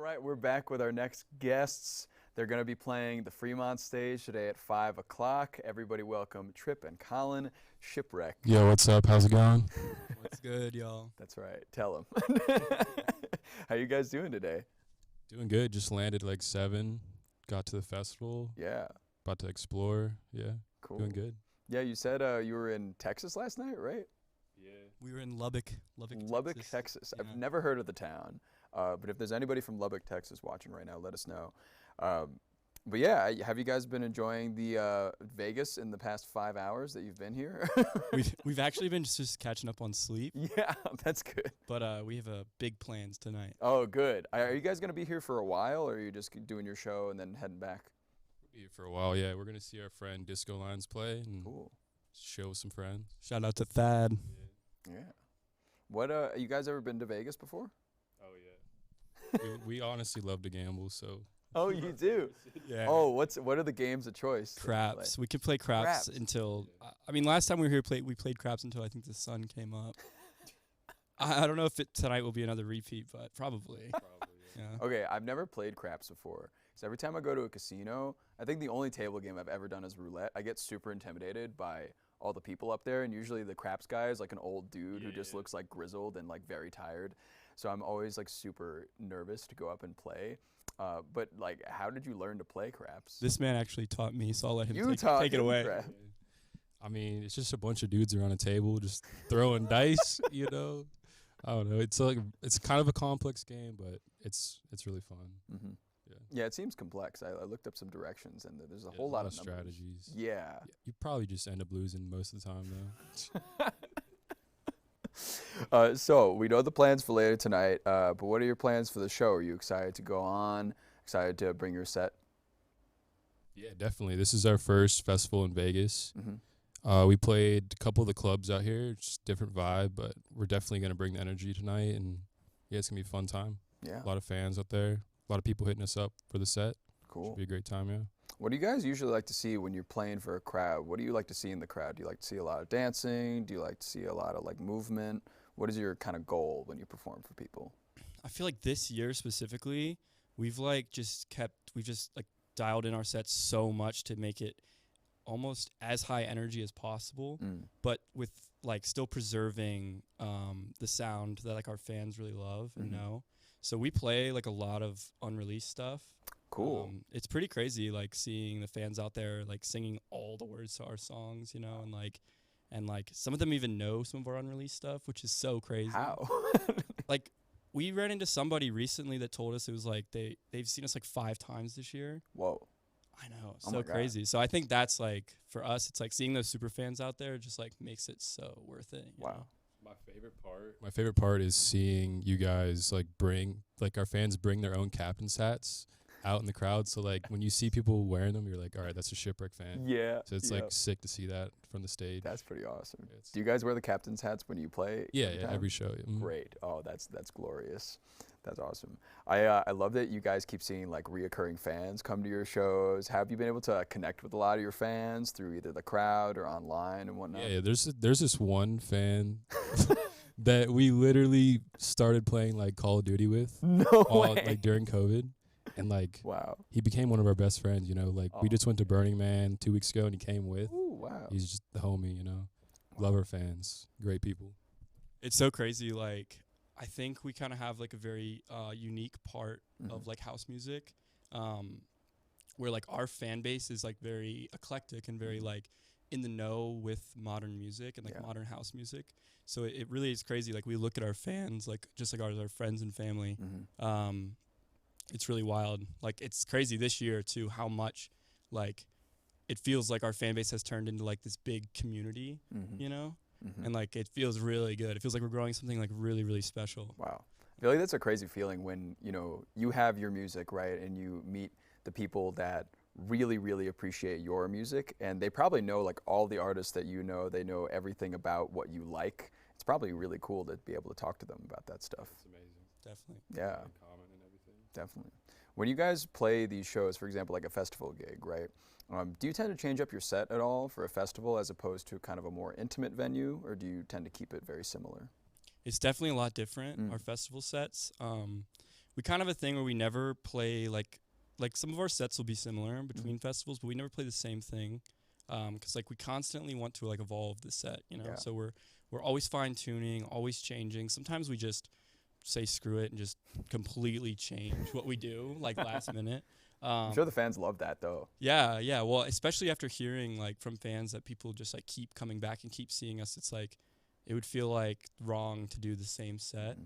right, we're back with our next guests. They're going to be playing the Fremont stage today at 5 o'clock. Everybody welcome Trip and Colin, Shipwreck. Yo, what's up? How's it going? What's good, y'all? That's right. Tell them. How you guys doing today? Doing good. Just landed like 7. Got to the festival. Yeah. About to explore. Yeah. Cool. Doing good. Yeah, you said you were in Texas last night, right? Yeah. We were in Lubbock, Texas. Yeah. I've never heard of the town, but if there's anybody from Lubbock, Texas watching right now, let us know. But yeah, have you guys been enjoying the Vegas in the past 5 hours that you've been here? We've actually been just catching up on sleep, Yeah, that's good. but we have big plans tonight. Oh, good. Are you guys going to be here for a while, or are you just doing your show and then heading back? We'll be here for a while. Yeah, we're gonna see our friend Disco Lines play and Cool. show some friends. Shout out to Thad. Yeah. What you guys ever been to Vegas before? Oh yeah. we honestly love to gamble, so. Oh, you do. Yeah. Oh, what are the games of choice? that you Craps. play? We could play craps, Craps. until. I mean, last time we were here, we played craps until I think the sun came up. I don't know if tonight will be another repeat, but probably. Probably. Yeah. Okay, I've never played craps before. So every time I go to a casino, I think the only table game I've ever done is roulette. I get super intimidated by all the people up there, and usually the craps guy is like an old dude who just looks like grizzled and like very tired. So I'm always like super nervous to go up and play. But like, how did you learn to play craps? This man actually taught me, so I'll let him You taught take it him away. crap. I mean, it's just a bunch of dudes around a table just throwing dice. You know. I don't know. It's kind of a complex game, but it's really fun. Mm-hmm. Yeah. Yeah, it seems complex. I looked up some directions, and there's a whole lot of numbers. strategies. Yeah. You probably just end up losing most of the time, though. So we know the plans for later tonight, but what are your plans for the show? Are you excited to go on? Excited to bring your set? Yeah, definitely. This is our first festival in Vegas. Mm-hmm. We played a couple of the clubs out here, just different vibe, but we're definitely going to bring the energy tonight, and yeah, it's going to be a fun time. Yeah. A lot of fans out there, a lot of people hitting us up for the set. Cool. Should be a great time, yeah. What do you guys usually like to see when you're playing for a crowd? What do you like to see in the crowd? Do you like to see a lot of dancing? Do you like to see a lot of like movement? What is your kind of goal when you perform for people? I feel like this year specifically, we've just dialed in our sets so much to make it almost as high energy as possible, but with like still preserving the sound that like our fans really love and know. So we play like a lot of unreleased stuff. Cool. It's pretty crazy, like seeing the fans out there like singing all the words to our songs, you know, and like some of them even know some of our unreleased stuff, which is so crazy. How? Like we ran into somebody recently that told us it was like they've seen us like 5 times this year. Whoa. I know, Oh my so God. crazy. So I think that's like for us, it's like seeing those super fans out there just like makes it so worth it. you Wow. know? My favorite part is seeing you guys our fans bring their own captain's hats out in the crowd. So like when you see people wearing them, you're like, all right, that's a Shipwreck fan. Yeah. So it's yep. like sick to see that from the stage. That's pretty awesome. Yeah, it's- Do you guys wear the captain's hats when you play? Yeah, time? every show. Yeah. Great. Oh, that's glorious. That's awesome. I love that you guys keep seeing like reoccurring fans come to your shows. Have you been able to connect with a lot of your fans through either the crowd or online and whatnot? Yeah, there's this one fan that we literally started playing like Call of Duty with No all, way. like during COVID, and like Wow. he became one of our best friends. You know, like we Oh. just went to Burning Man 2 weeks ago, and he came with. Ooh, wow. He's just the homie. You know, love our fans, great people. It's so crazy. Like I think we kind of have like a very unique part of like house music, where like our fan base is like very eclectic and very like in the know with modern music and like modern house music. So it really is crazy. Like we look at our fans like just like our friends and family. It's really wild. Like it's crazy this year too how much like it feels like our fan base has turned into like this big community, you know? And like it feels really good. It feels like we're growing something like really, really special. Wow. I feel like that's a crazy feeling when, you know, you have your music, right, and you meet the people that really, really appreciate your music, and they probably know like all the artists that you know. They know everything about what you like. It's probably really cool to be able to talk to them about that stuff. It's amazing. Definitely. Yeah, Common and everything. definitely. When you guys play these shows, for example, like a festival gig, right? Do you tend to change up your set at all for a festival as opposed to kind of a more intimate venue, or do you tend to keep it very similar? It's definitely a lot different, our festival sets. we kind of have a thing where we never play like some of our sets will be similar between festivals, but we never play the same thing, because like we constantly want to like evolve the set, you know. Yeah. So we're always fine tuning, always changing. Sometimes we just say screw it and just completely change what we do like last minute. I'm sure the fans love that though. Yeah. Well, especially after hearing like from fans that people just like keep coming back and keep seeing us, it's like it would feel like wrong to do the same set.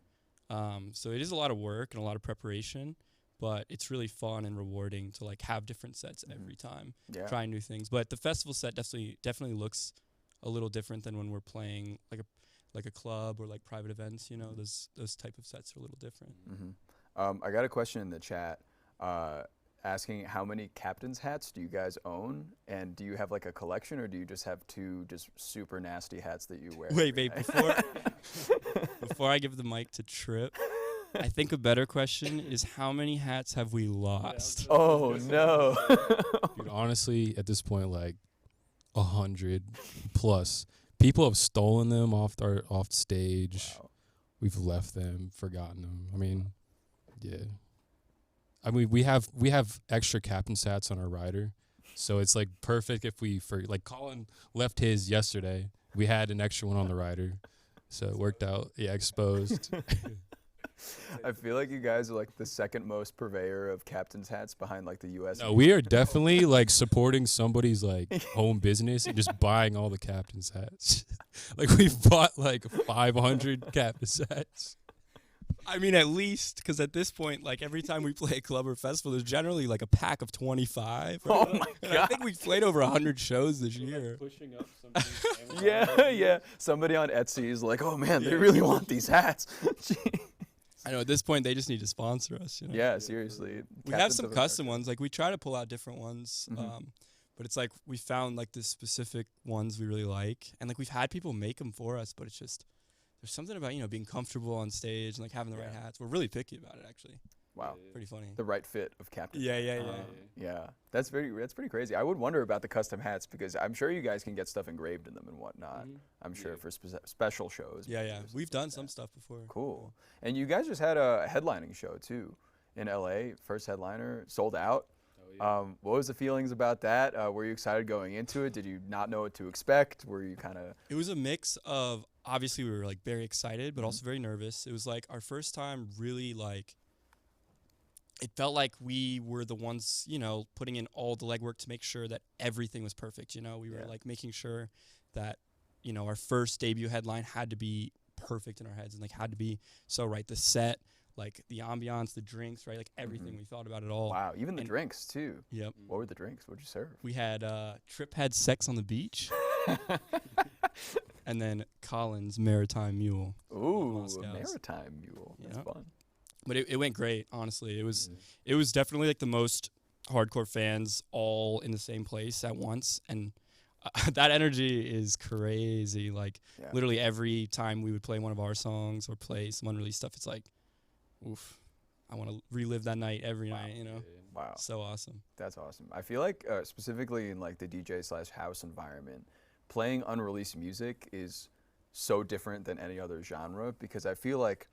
So it is a lot of work and a lot of preparation, but it's really fun and rewarding to like have different sets every time, trying new things. But the festival set definitely looks a little different than when we're playing like a club or like private events. You know, those type of sets are a little different. I got a question in the chat asking how many captain's hats do you guys own, and do you have like a collection, or do you just have 2 just super nasty hats that you wear? Wait, before I give the mic to Trip, I think a better question is how many hats have we lost? Oh no. Dude, honestly, at this point, like 100 plus people have stolen them off stage. Wow. We've left them, forgotten them. I mean, yeah. I mean, we have extra captain sats on our rider, so it's like perfect if like Colin left his yesterday. We had an extra one on the rider, so it worked out. Yeah, exposed. I feel like you guys are like the second most purveyor of captain's hats behind like the U.S. No, we are definitely like supporting somebody's like home business and just buying all the captain's hats. Like we've bought like 500 captain's hats. I mean, at least, because at this point, like every time we play a club or festival, there's generally like a pack of 25. Oh my And god! I think we've played over 100 shows this year. Pushing up somebody's Yeah. Somebody on Etsy is like, oh man, they really want these hats. I know at this point they just need to sponsor us. You know? Yeah, seriously. We have some custom ones. Like we try to pull out different ones, but it's like we found like the specific ones we really like, and like we've had people make them for us, but it's just there's something about being comfortable on stage and like having the right hats. We're really picky about it, actually. Wow. Pretty funny. The right fit of captain. Yeah. That's pretty crazy. I would wonder about the custom hats because I'm sure you guys can get stuff engraved in them and whatnot. I'm sure for special shows. Yeah. We've done some stuff before. Cool. And you guys just had a headlining show too in LA. First headliner, sold out. What was the feelings about that? Were you excited going into it? Did you not know what to expect? Were you kind of? It was a mix of obviously we were like very excited, but also very nervous. It was like our first time really like. It felt like we were the ones, putting in all the legwork to make sure that everything was perfect. We were like making sure that, our first debut headline had to be perfect in our heads and like had to be so right. The set, like the ambiance, the drinks, right? Like everything we thought about it all. Wow, even the drinks too. Yep. What were the drinks? What'd you serve? We had Trip had sex on the beach. And then Colin's Maritime Mule. Ooh, a Maritime Mule. That's fun. But it went great, honestly. It was definitely like the most hardcore fans all in the same place at once, and that energy is crazy. Like literally every time we would play one of our songs or play some unreleased stuff, it's like, oof, I want to relive that night every night. Wow, so awesome. That's awesome. I feel like specifically in like the DJ/house environment, playing unreleased music is so different than any other genre because I feel like.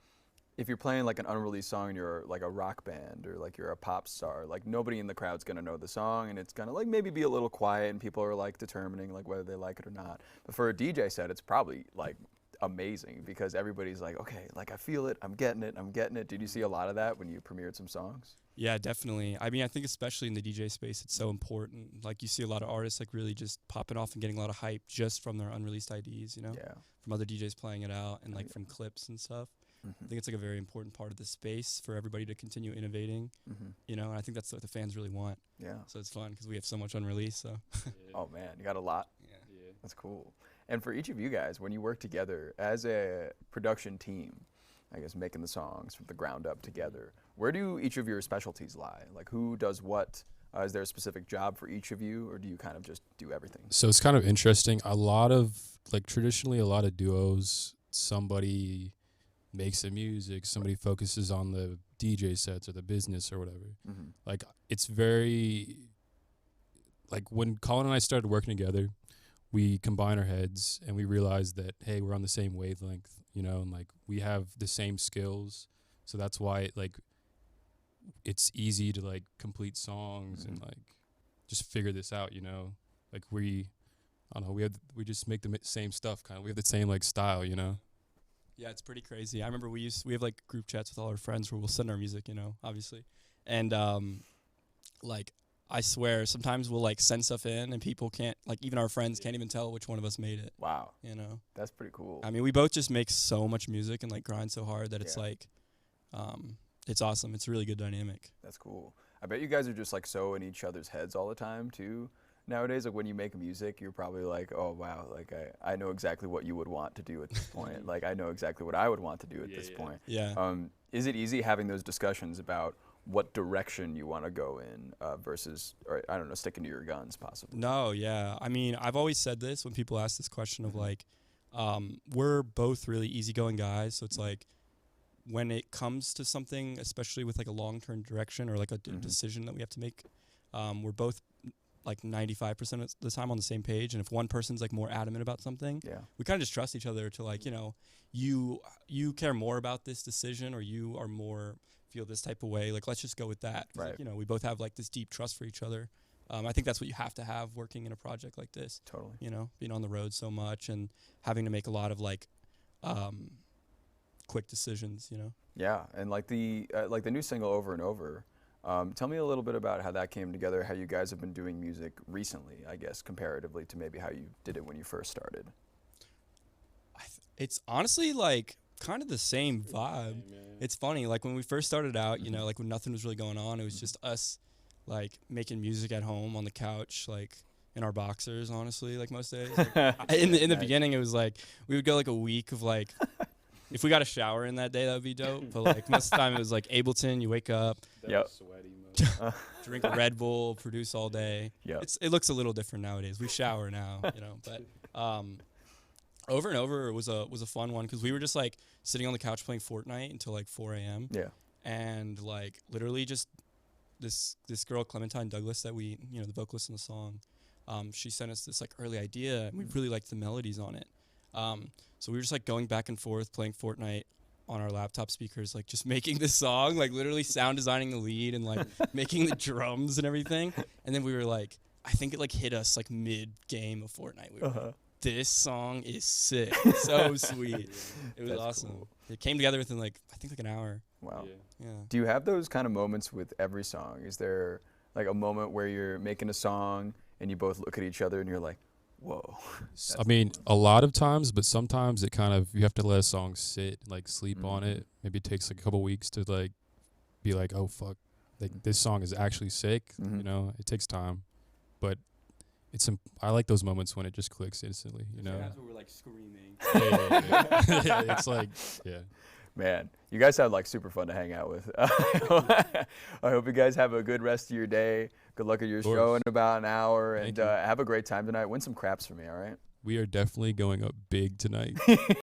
If you're playing like an unreleased song and you're like a rock band or like you're a pop star, like nobody in the crowd's gonna know the song and it's gonna like maybe be a little quiet and people are like determining like whether they like it or not. But for a DJ set, it's probably like amazing because everybody's like, okay, like I feel it, I'm getting it. Did you see a lot of that when you premiered some songs? Yeah, definitely. I mean, I think especially in the DJ space, it's so important. Like you see a lot of artists like really just popping off and getting a lot of hype just from their unreleased IDs, from other DJs playing it out and like from clips and stuff. I think it's like a very important part of the space for everybody to continue innovating, and I think that's what the fans really want. Yeah. So it's fun because we have so much unreleased. So. Oh man, you got a lot. Yeah. That's cool. And for each of you guys, when you work together as a production team, I guess making the songs from the ground up together, where do each of your specialties lie? Like who does what? Is there a specific job for each of you, or do you kind of just do everything? So it's kind of interesting. Traditionally, a lot of duos, somebody makes the music, somebody focuses on the DJ sets or the business or whatever. Like it's very like when Colin and I started working together, we combined our heads and we realized that hey, we're on the same wavelength, and like we have the same skills. So that's why it's easy to like complete songs and like just figure this out, you know. Like I don't know, we just make the same stuff kind of. We have the same like style, you know. Yeah, it's pretty crazy. I remember we have like group chats with all our friends where we'll send our music, you know, obviously. And like I swear sometimes we'll like send stuff in and people can't, like even our friends can't even tell which one of us made it. Wow. You know. That's pretty cool. I mean, we both just make so much music and like grind so hard that it's like it's awesome. It's a really good dynamic. That's cool. I bet you guys are just like so in each other's heads all the time too. Nowadays, like when you make music, you're probably like, oh wow, like I know exactly what you would want to do at this point. Like I know exactly what I would want to do at this point. Yeah. Is it easy having those discussions about what direction you want to go in versus, or I don't know, sticking to your guns possibly? No, yeah. I mean, I've always said this when people ask this question of like, we're both really easygoing guys, so it's like when it comes to something, especially with like a long-term direction or like a decision that we have to make, we're both like 95% of the time on the same page. And if one person's like more adamant about something, we kind of just trust each other to like, you know, you care more about this decision or you are more feel this type of way. Like, let's just go with that. Right. Like, you know, we both have like this deep trust for each other. I think that's what you have to have working in a project like this. Totally. You know, being on the road so much and having to make a lot of like quick decisions, you know? Yeah. And like the new single Over and Over, tell me a little bit about how that came together, how you guys have been doing music recently, I guess, comparatively to maybe how you did it when you first started. It's honestly like kind of the same vibe. It's funny, like when we first started out, you know, like when nothing was really going on, it was just us like making music at home on the couch, like in our boxers, honestly, like most days. Like, in the beginning, it was like we would go like a week of like, if we got a shower in that day, that would be dope. But like most of the time, it was like Ableton. You wake up, Sweaty, drink a Red Bull, produce all day. It looks a little different nowadays. We shower now, you know. But Over and Over was a fun one because we were just like sitting on the couch playing Fortnite until like 4 a.m. Yeah. And like literally just this girl Clementine Douglas that we, you know, the vocalist in the song, she sent us this like early idea and we really liked the melodies on it. So we were just like going back and forth playing Fortnite on our laptop speakers, like just making this song, like literally sound designing the lead and like making the drums and everything. And then we were like, I think it like hit us like mid game of Fortnite. We were like, this song is sick. So sweet. It was That's awesome. cool. It came together within like, I think like an hour. Wow. Yeah. Do you have those kind of moments with every song? Is there like a moment where you're making a song and you both look at each other and you're like, whoa? I mean, a lot of times, but sometimes it kind of, you have to let a song sit, like sleep on it. Maybe it takes like a couple weeks to like be like, oh fuck, like this song is actually sick. You know, it takes time, but I like those moments when it just clicks instantly, you know? That's where we're like screaming. Yeah. It's like, yeah. Man, you guys sound like super fun to hang out with. I hope you guys have a good rest of your day. Good luck at your show in about an hour. Thank And you. have a great time tonight. Win some craps for me, all right? We are definitely going up big tonight.